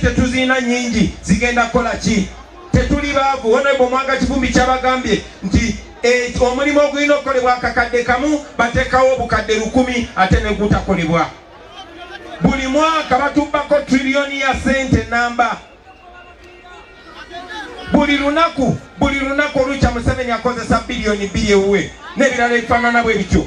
sente tuzina nyingi zigenda kola ki tetuli baavu Honorable Mwanga Kivumbi kyabagambye nti omulimu ogulina okukolebwa akakadde kamu batekawo obukadde 1000 ate ne gutakolebwa buli mwaka batubbako trillioni ya sente namba buli lunaku olucha Museveni akozesa bilioni 2 ewuwe n'ebirala ebifaanana bwe bityo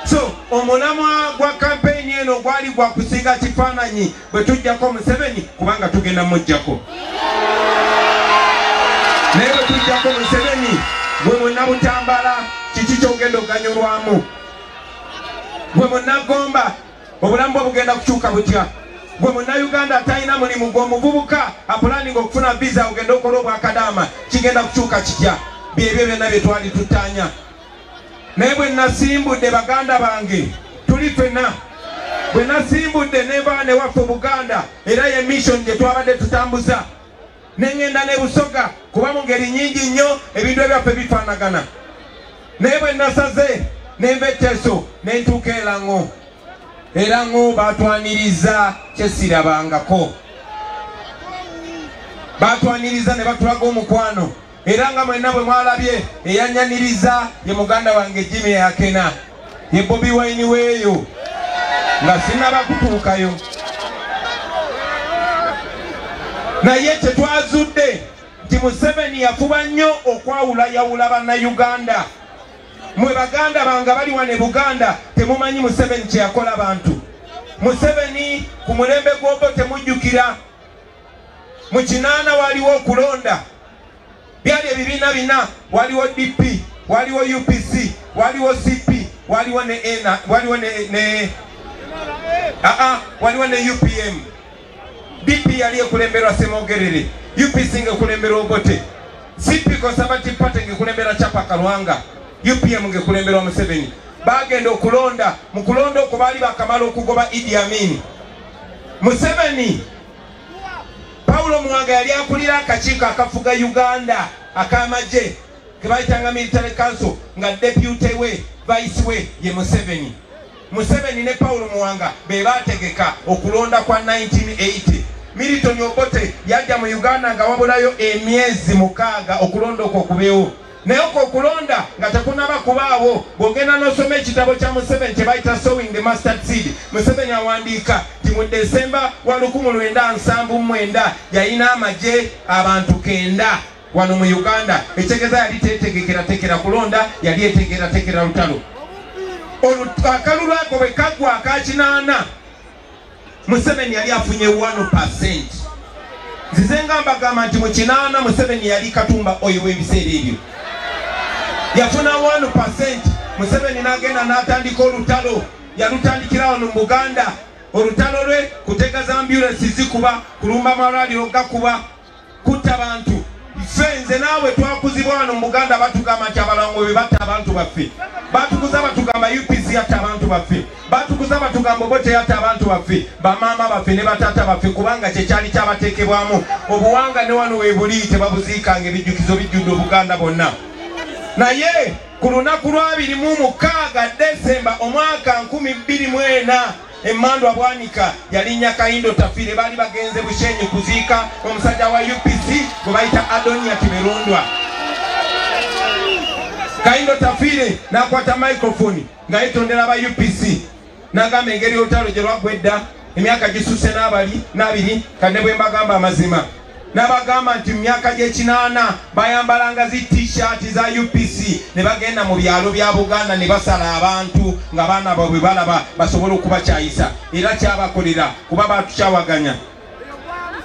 so omulamwa gwa kampeni eno gwali gwa kusinga kifaananyi bwe tujjako Museveni kubanga tugenda mujjako naye bwe tujjako Museveni gwe munnabutambala kiki kyogenda oganyulwamu gwe munnagomba obulamu bwe bugenda kukyuka butya gwe munnayuganda atalina mulimu gw'omuvubuka apulaninga okufuna visa ogenda okola obwakadaama kigenda kukyuka kitya byebyo byonna bye twali tutanya naye bwe nasimbudde baganda bange tuli ffenna bwe nasimbudde neva ne waffe Buganda era ye mission gye twabadde tutambuza nengenda ne Busoga kuba mu ngeri nyingi nnyo ebintu ebyaffe bifaanagana naye bwe nasaze nenva Etteso ne ntuuka Erango batwaniriza kyesirabangako batwaniriza ne batulaga omukwano era nga mwenna bwe mwalabye eyanyaniriza ye muganda wange Jimmy Akena ye Bobi Wine weeyo nga sinaba kutuukayo naye kyetwazudde nti Museveni yafuba nnyo okwawulayawula bannayuganda mwe baganda banga bali wane Buganda temumanyi Museveni kye yakola bantu Museveni ku mulembe gw'obo temujjukira mu 8 waliwo okulonda byali ebibiina bina waliwo DP waliwo UPC waliwo CP waliwo ne ENA waliwo ne UPM DP yali ekulemberwa Semogerere UPC ngekulemberwa Obote CP Conservative Party ngekulembera Chapa Kalwanga UPM ngekulembera Museveni bagenda okulonda mu kulonda okubali bakamala okugoba Idi Amin Museveni Paulo Mwanga yali akulira akakiiko akafuga Uganda akamaje kebayitanga military council nga deputy we vice we ye Museveni ne Paulo Mwanga be bategeka okulonda kwa 1980 Milton Obote yajja mu Uganda nga wabulayo emyezi 6 okulonda okubeewo naye okulonda nga tekunaba kubaawo bw'ogenda n'osoma ekitabo kya Museveni kye bayita Sowing the Mustard Seed Museveni awandiika nti mu Desemba wa 1979 yalina amagye abantu 9 wano mu Uganda ekitegeeza yali tetegekera kulonda yali etegekera lutalo akalulu ako bwe kagwa akakinana Museveni yali afunye 1%. Nzize nga mbagamba nti mu 8 Museveni yali Katumba oyo w'ebiseera ebyo yafuna 1%. Museveni n'agenda n'atandika olutalo yalutandikira wano mu Buganda olutalo lwe kutega za ambulance zikuba kulumba amalwaliro gakuba kutta bantu fenze naawe twakuzibwa wano mu Buganda batugamba nti abalango be batta abantu baffe batukuza batugamba UPC yatta abantu baffe batukuza batugamba Obote yatta abantu baffe bamama baffe ne batata baffe kubanga kye kyali kyabateekebwamu obuwanga ne wano weebuli tebabuziikanga ebijjukizo bijjudde Obuganda bonna naye ku lunaku lwa 26 Desemba omwaka 2004 Emandwa Bwanika yalinnya Kayindo Tafire bali bagenze Bushenyi kuziika omusajja wa UPC gwe bayita Adonia Tiberondwa. Kayindo Tafire n'akwata microphone nga yetondera aba UPC n'agamba engeri olutalo gye lwaggwedda emyaka gisusse n'abiri kadde bwe mbagamba amazima n'abagamba nti mu myaka gy'ekinaana bayambalanga zi t-shirt za UPC ne bagenda mu byalo bya Buganda ne basala abantu nga baana baabwe balaba basobole okubakyayisa era kyabakolera kuba batukyawaganya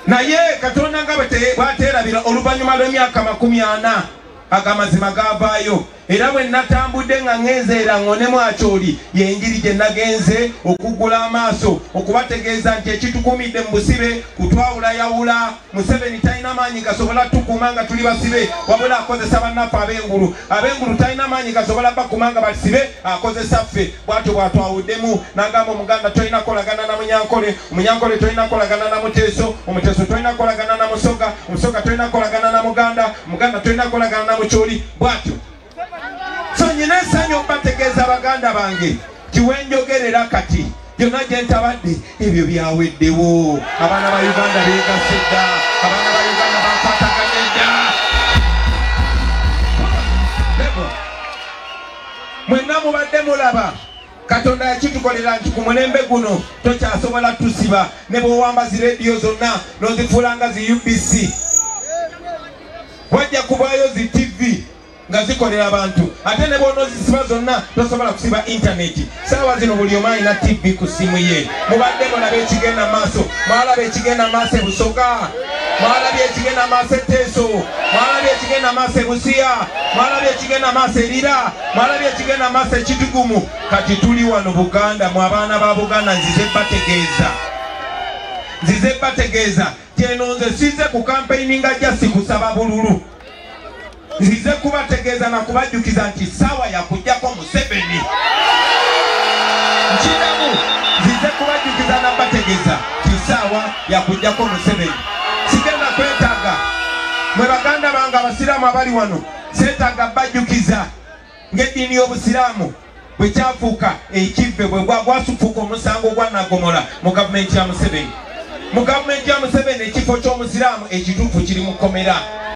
naye Katonda nga bwateerabira oluvannyuma lw'emyaka 40 agamazima gavaayo era bwe natambudde nga ngenzeera ngonemu akyoli yenjiri gye nagenze okuggula amaaso okubategeeza nti ekitukumidde mu busibe kutwawulayawula Museveni talina maanyi gasobola tukuuma nga tuli basibe wabula akozesa bannaffe ab'engulu talina maanyi gasobola bakuuma nga basibe akozesa ffe bwatyo bwatwawuddemu n'agamba Omuganda tolina kolagana na Munyankole tolina kolagana na Muteeso tolina kolagana na Musoga tolina kolagana na Muganda tolina kolagana na Mukyoli bwatyo. So nyina essanyu okubategeeza baganda bange kiwenjogerera kati byonna gye ntabadde ebyo byaweddewo. Abaana ba Uganda beegase dda, abaana ba Uganda bakwataganye dda. Mwenna mubadde mulaba Katonda yakitukolera nti ku mulembe guno tokyasobola tusiba ne bw'owamba zi rediyo zonna n'ozifuulanga zi UBC. Wajja kubaayo zi TV nga zikolera abantu, ate ne bw'onoozisiba zonna tosobola kusiba intaneti. Saawa zino buli omu alina TV ku ssimu ye. Mubadde mulaba ekigenda maaso, mwalaba ekigenda maaso e Busoga, mwalabye ekigenda maaso e Teso, mwalabye ekigenda maaso e Busiya, mwalabye ekigenda maaso e Lira, mwalabye ekigenda maaso e Kitugumu. Kati tuli wano Buganda, mu abaana ba Buganda nzize bategeeza kyeno nze size ku campaigning nga jasi kusaba bululu. Nzize kubategeeza na kubajjukiza nti sawa ya kujjako Museveni. Nkiramu nzize kubajjukiza na bategeeza nti sawa ya kujjako Museveni. Sigenda kwetaaga mwe baganda bange abasiraamu abali wano, seetaaga bajjukiza ng'eddiini y'Obusiraamu bwe kyafuuka ekivve bwe gwasufuuka omusango gwa Nagomola mu gavumenti ya Museveni. Mu gavumenti ya Museveni ekifo ky'Omusiraamu ekituufu kiri mu kkomera.